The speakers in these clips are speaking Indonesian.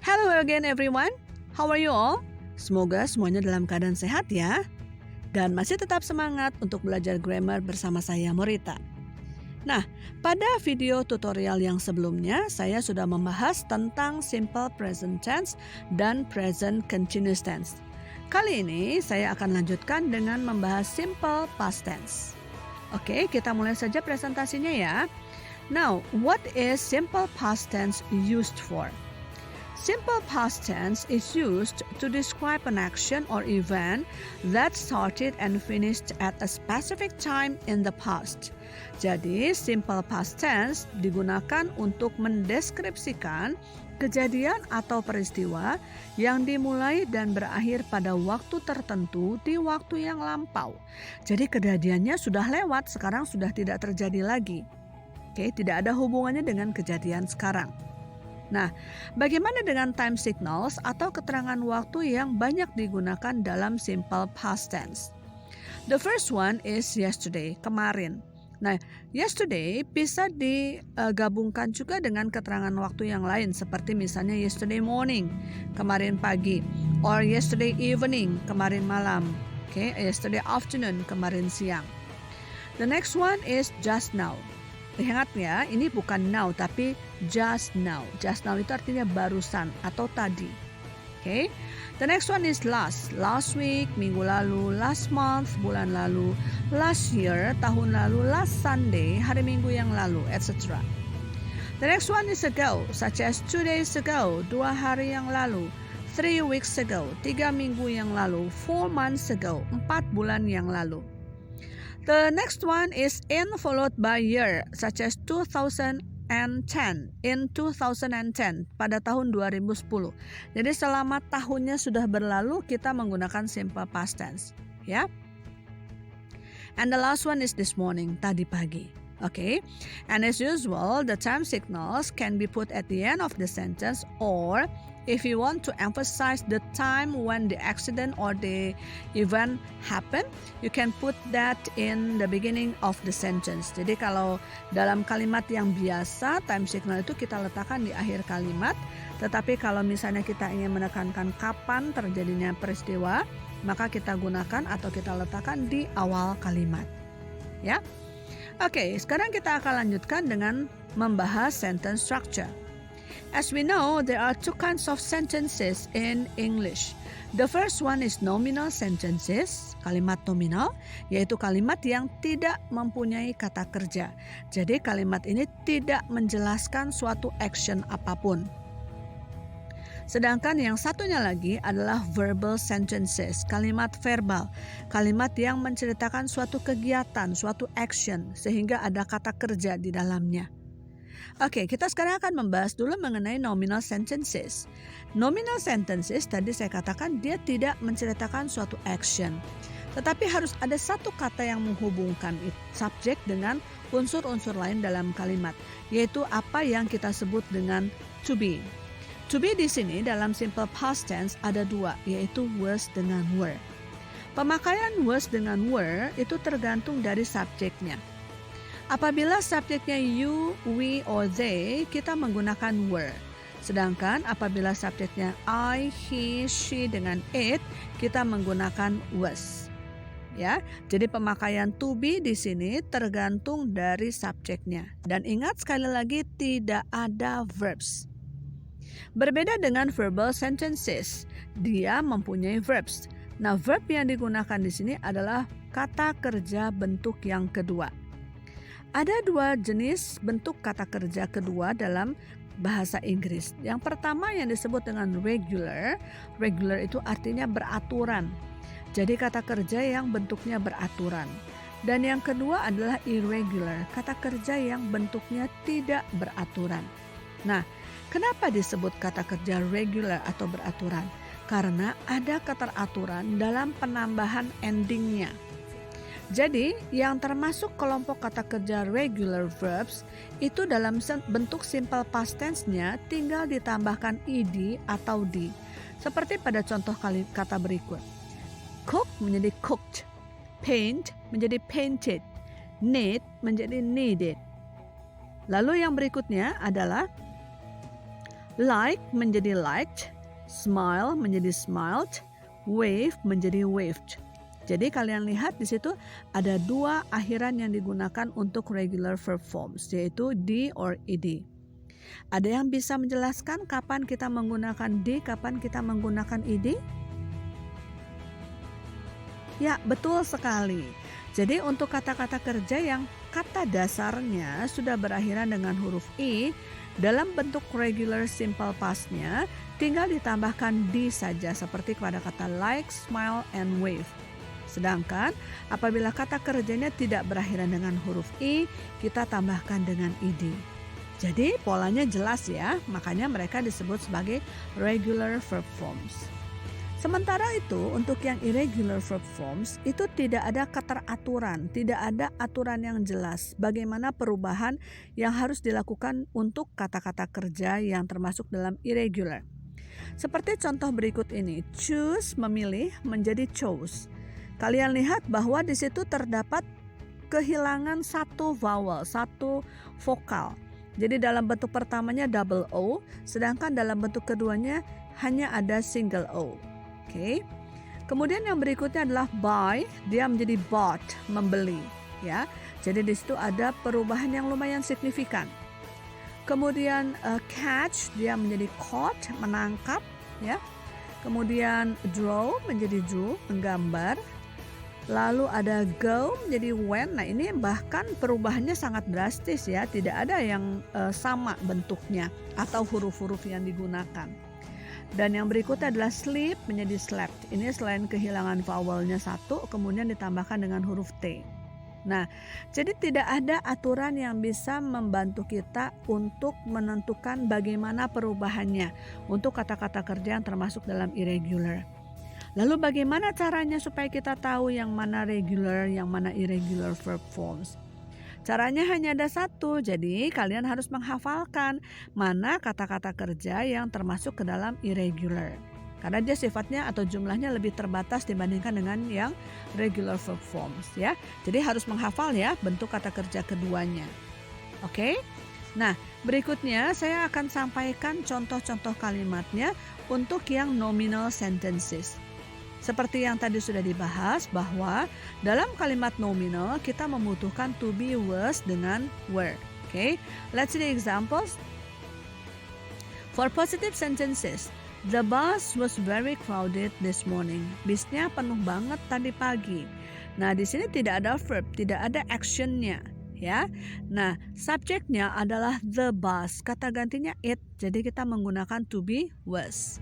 Hello again everyone. How are you all? Semoga semuanya dalam keadaan sehat ya. Dan masih tetap semangat untuk belajar grammar bersama saya Morita. Nah, pada video tutorial yang sebelumnya saya sudah membahas tentang simple present tense dan present continuous tense. Kali ini saya akan lanjutkan dengan membahas simple past tense. Oke, kita mulai saja presentasinya ya. Now, what is simple past tense used for? Simple past tense is used to describe an action or event that started and finished at a specific time in the past. Jadi, simple past tense digunakan untuk mendeskripsikan kejadian atau peristiwa yang dimulai dan berakhir pada waktu tertentu di waktu yang lampau. Jadi, kejadiannya sudah lewat, sekarang sudah tidak terjadi lagi. Oke, tidak ada hubungannya dengan kejadian sekarang. Nah, bagaimana dengan time signals atau keterangan waktu yang banyak digunakan dalam simple past tense? The first one is yesterday, kemarin. Nah, yesterday bisa digabungkan juga dengan keterangan waktu yang lain seperti misalnya yesterday morning, kemarin pagi, or yesterday evening, kemarin malam, yesterday afternoon, kemarin siang. The next one is just now. Ingat ya, ini bukan now tapi just now. Just now itu artinya barusan atau tadi. Okay? The next one is last. Last week, minggu lalu, last month, bulan lalu, last year, tahun lalu, last Sunday, hari minggu yang lalu, etc. The next one is ago, such as 2 days ago, 2 hari yang lalu, 3 weeks ago, 3 minggu yang lalu, 4 months ago, 4 bulan yang lalu. The next one is in followed by year, such as 2010, in 2010, pada tahun 2010. Jadi selama tahunnya sudah berlalu, kita menggunakan simple past tense. Ya. And the last one is this morning, tadi pagi. Okay. And as usual, the time signals can be put at the end of the sentence, or if you want to emphasize the time when the accident or the event happened, you can put that in the beginning of the sentence. Jadi kalau dalam kalimat yang biasa, time signal itu kita letakkan di akhir kalimat. Tetapi kalau misalnya kita ingin menekankan kapan terjadinya peristiwa, maka kita gunakan atau kita letakkan di awal kalimat. Ya. Oke, sekarang kita akan lanjutkan dengan membahas sentence structure. As we know, there are two kinds of sentences in English. The first one is nominal sentences, kalimat nominal, yaitu kalimat yang tidak mempunyai kata kerja. Jadi kalimat ini tidak menjelaskan suatu action apapun. Sedangkan yang satunya lagi adalah verbal sentences, kalimat verbal, kalimat yang menceritakan suatu kegiatan, suatu action, sehingga ada kata kerja di dalamnya. Oke, kita sekarang akan membahas dulu mengenai nominal sentences. Nominal sentences, tadi saya katakan dia tidak menceritakan suatu action. Tetapi harus ada satu kata yang menghubungkan subjek dengan unsur-unsur lain dalam kalimat, yaitu apa yang kita sebut dengan to be. To be di sini dalam simple past tense ada dua, yaitu was dengan were. Pemakaian was dengan were itu tergantung dari subjeknya. Apabila subjeknya you, we, or they, kita menggunakan were. Sedangkan apabila subjeknya I, he, she dengan it, kita menggunakan was. Ya, jadi pemakaian to be di sini tergantung dari subjeknya. Dan ingat sekali lagi tidak ada verbs. Berbeda dengan verbal sentences, dia mempunyai verbs. Nah, verb yang digunakan di sini adalah kata kerja bentuk yang kedua. Ada dua jenis bentuk kata kerja kedua dalam bahasa Inggris. Yang pertama yang disebut dengan regular. Regular itu artinya beraturan. Jadi kata kerja yang bentuknya beraturan. Dan yang kedua adalah irregular, kata kerja yang bentuknya tidak beraturan. Nah, kenapa disebut kata kerja regular atau beraturan? Karena ada keteraturan dalam penambahan endingnya. Jadi, yang termasuk kelompok kata kerja regular verbs itu dalam bentuk simple past tense-nya tinggal ditambahkan ed atau d. Seperti pada contoh kata berikut. Cook menjadi cooked, paint menjadi painted, need menjadi needed. Lalu yang berikutnya adalah Like menjadi liked, smile menjadi smiled, wave menjadi waved. Jadi kalian lihat di situ ada dua akhiran yang digunakan untuk regular verb forms, yaitu D or ed. Ada yang bisa menjelaskan kapan kita menggunakan D, kapan kita menggunakan ed? Ya, betul sekali. Jadi untuk kata-kata kerja yang kata dasarnya sudah berakhiran dengan huruf I, dalam bentuk regular simple past-nya tinggal ditambahkan D saja seperti pada kata like, smile, and wave. Sedangkan apabila kata kerjanya tidak berakhiran dengan huruf I, kita tambahkan dengan ed. Jadi polanya jelas ya, makanya mereka disebut sebagai regular verb forms. Sementara itu untuk yang irregular verb forms itu tidak ada keteraturan, tidak ada aturan yang jelas bagaimana perubahan yang harus dilakukan untuk kata-kata kerja yang termasuk dalam irregular. Seperti contoh berikut ini, choose memilih menjadi chose. Kalian lihat bahwa di situ terdapat kehilangan satu vowel, satu vokal. Jadi dalam bentuk pertamanya double O, sedangkan dalam bentuk keduanya hanya ada single O. Oke. Kemudian yang berikutnya adalah buy, dia menjadi bought, membeli, ya. Jadi di situ ada perubahan yang lumayan signifikan. Kemudian catch, dia menjadi caught, menangkap, ya. Kemudian draw menjadi drew, menggambar. Lalu ada go menjadi went. Nah, ini bahkan perubahannya sangat drastis ya, tidak ada yang sama bentuknya atau huruf-huruf yang digunakan. Dan yang berikutnya adalah sleep menjadi slept. Ini selain kehilangan vowelnya satu, kemudian ditambahkan dengan huruf T. Nah, jadi tidak ada aturan yang bisa membantu kita untuk menentukan bagaimana perubahannya untuk kata-kata kerja yang termasuk dalam irregular. Lalu bagaimana caranya supaya kita tahu yang mana regular, yang mana irregular verb forms? Caranya hanya ada satu, jadi kalian harus menghafalkan mana kata-kata kerja yang termasuk ke dalam irregular. Karena dia sifatnya atau jumlahnya lebih terbatas dibandingkan dengan yang regular verb forms ya. Jadi harus menghafal ya bentuk kata kerja keduanya. Oke? Nah, berikutnya saya akan sampaikan contoh-contoh kalimatnya untuk yang nominal sentences. Seperti yang tadi sudah dibahas bahwa dalam kalimat nominal kita membutuhkan to be, was dengan were. Okay, let's see the examples. For positive sentences, the bus was very crowded this morning. Bisnya penuh banget tadi pagi. Nah, di sini tidak ada verb, tidak ada actionnya, ya. Nah, subjeknya adalah the bus, kata gantinya it. Jadi kita menggunakan to be, was.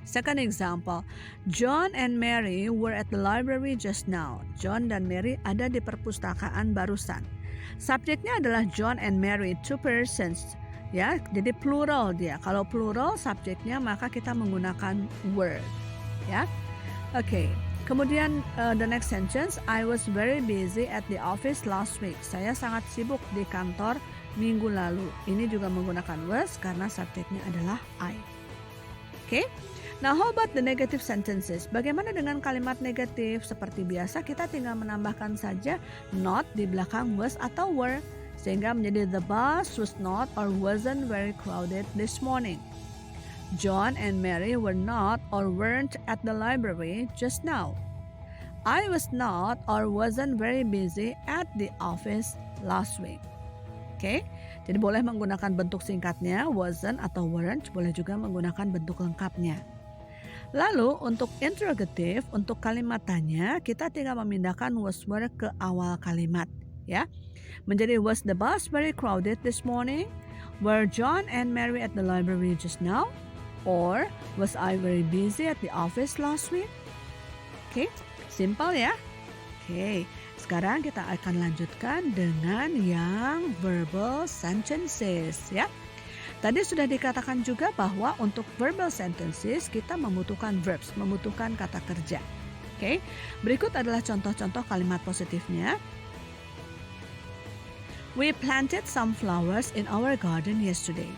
Second example, John and Mary were at the library just now. John dan Mary ada di perpustakaan barusan. Subjeknya adalah John and Mary, two persons. Ya, jadi plural dia. Kalau plural subjeknya maka kita menggunakan were. Ya, oke. Kemudian the next sentence, I was very busy at the office last week. Saya sangat sibuk di kantor minggu lalu. Ini juga menggunakan was karena subjeknya adalah I. Oke. Now how about the negative sentences? Bagaimana dengan kalimat negatif? Seperti biasa kita tinggal menambahkan saja not di belakang was atau were. Sehingga menjadi the bus was not or wasn't very crowded this morning. John and Mary were not or weren't at the library just now. I was not or wasn't very busy at the office last week. Oke, jadi boleh menggunakan bentuk singkatnya wasn't atau weren't, boleh juga menggunakan bentuk lengkapnya. Lalu untuk interrogative, untuk kalimat tanya, kita tinggal memindahkan was were ke awal kalimat, ya. Menjadi was the bus very crowded this morning? Were John and Mary at the library just now? Or was I very busy at the office last week? Oke, simple ya. Oke, sekarang kita akan lanjutkan dengan yang verbal sentences, ya. Tadi sudah dikatakan juga bahwa untuk verbal sentences kita membutuhkan verbs, membutuhkan kata kerja. Oke, berikut adalah contoh-contoh kalimat positifnya. We planted some flowers in our garden yesterday.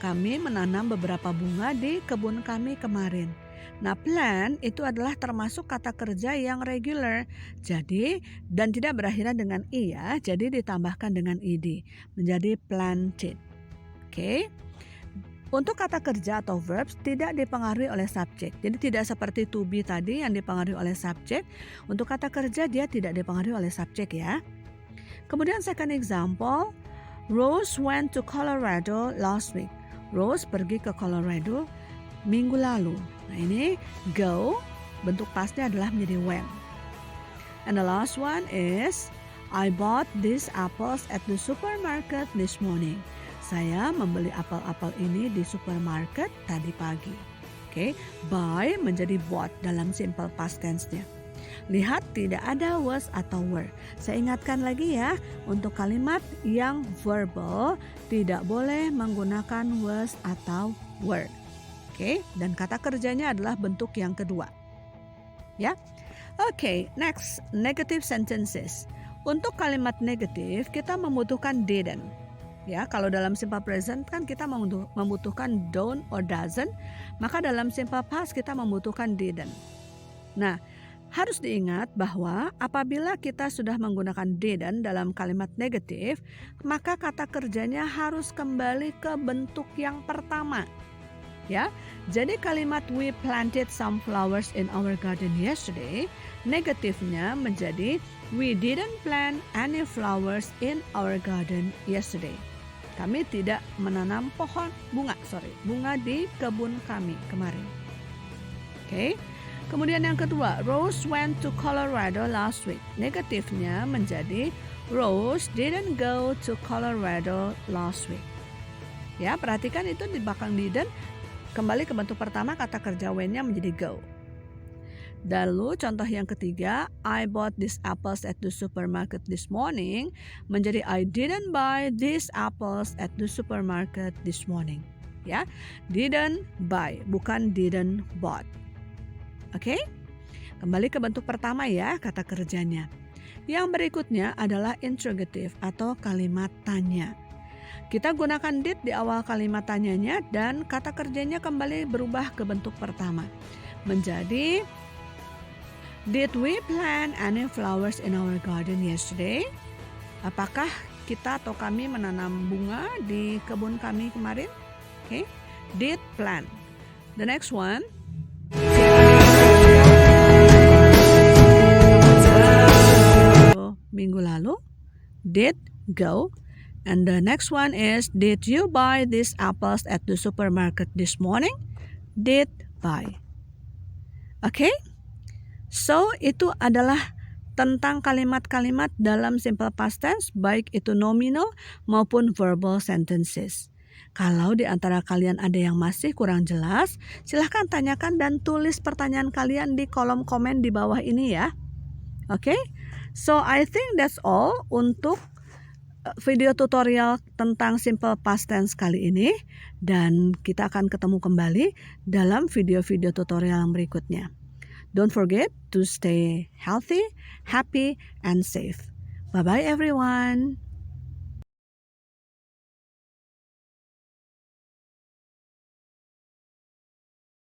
Kami menanam beberapa bunga di kebun kami kemarin. Nah, plant itu adalah termasuk kata kerja yang regular. Jadi, dan tidak berakhiran dengan i ya, jadi ditambahkan dengan ed. Menjadi planted. Oke. Untuk kata kerja atau verbs tidak dipengaruhi oleh subjek. Jadi tidak seperti to be tadi yang dipengaruhi oleh subjek. Untuk kata kerja dia tidak dipengaruhi oleh subjek ya. Kemudian second example, Rose went to Colorado last week. Rose pergi ke Colorado minggu lalu. Nah ini go, bentuk pasnya adalah menjadi went. And the last one is, I bought these apples at the supermarket this morning. Saya membeli apel-apel ini di supermarket tadi pagi. Oke, buy menjadi bought dalam simple past tense-nya. Lihat tidak ada was atau were. Saya ingatkan lagi ya, untuk kalimat yang verbal tidak boleh menggunakan was atau were. Oke, dan kata kerjanya adalah bentuk yang kedua. Ya. Oke, next, negative sentences. Untuk kalimat negatif kita membutuhkan didn't. Ya, kalau dalam simple present kan kita membutuhkan don't or doesn't, maka dalam simple past kita membutuhkan didn't. Nah, harus diingat bahwa apabila kita sudah menggunakan didn't dalam kalimat negatif, maka kata kerjanya harus kembali ke bentuk yang pertama. Ya, jadi kalimat we planted some flowers in our garden yesterday, negatifnya menjadi we didn't plant any flowers in our garden yesterday. Kami tidak menanam bunga di kebun kami kemarin. Oke. Kemudian yang kedua, Rose went to Colorado last week. Negatifnya menjadi Rose didn't go to Colorado last week. Ya, perhatikan itu di belakang didn't kembali ke bentuk pertama, kata kerja when-nya menjadi go. Lalu contoh yang ketiga, I bought these apples at the supermarket this morning, menjadi I didn't buy these apples at the supermarket this morning. Ya, didn't buy, bukan didn't bought. Oke? Kembali ke bentuk pertama ya, kata kerjanya. Yang berikutnya adalah interrogative atau kalimat tanya. Kita gunakan did di awal kalimat tanyanya dan kata kerjanya kembali berubah ke bentuk pertama. Menjadi did we plant any flowers in our garden yesterday? Apakah kita atau kami menanam bunga di kebun kami kemarin? Okay. Did plant. The next one. Minggu lalu. Did go. And the next one is, did you buy these apples at the supermarket this morning? Did buy. Okay? So, itu adalah tentang kalimat-kalimat dalam simple past tense, baik itu nominal maupun verbal sentences. Kalau di antara kalian ada yang masih kurang jelas, silahkan tanyakan dan tulis pertanyaan kalian di kolom komen di bawah ini ya. Okay? So, I think that's all untuk video tutorial tentang simple past tense kali ini. Dan kita akan ketemu kembali dalam video-video tutorial yang berikutnya. Don't forget to stay healthy, happy, and safe. Bye-bye everyone.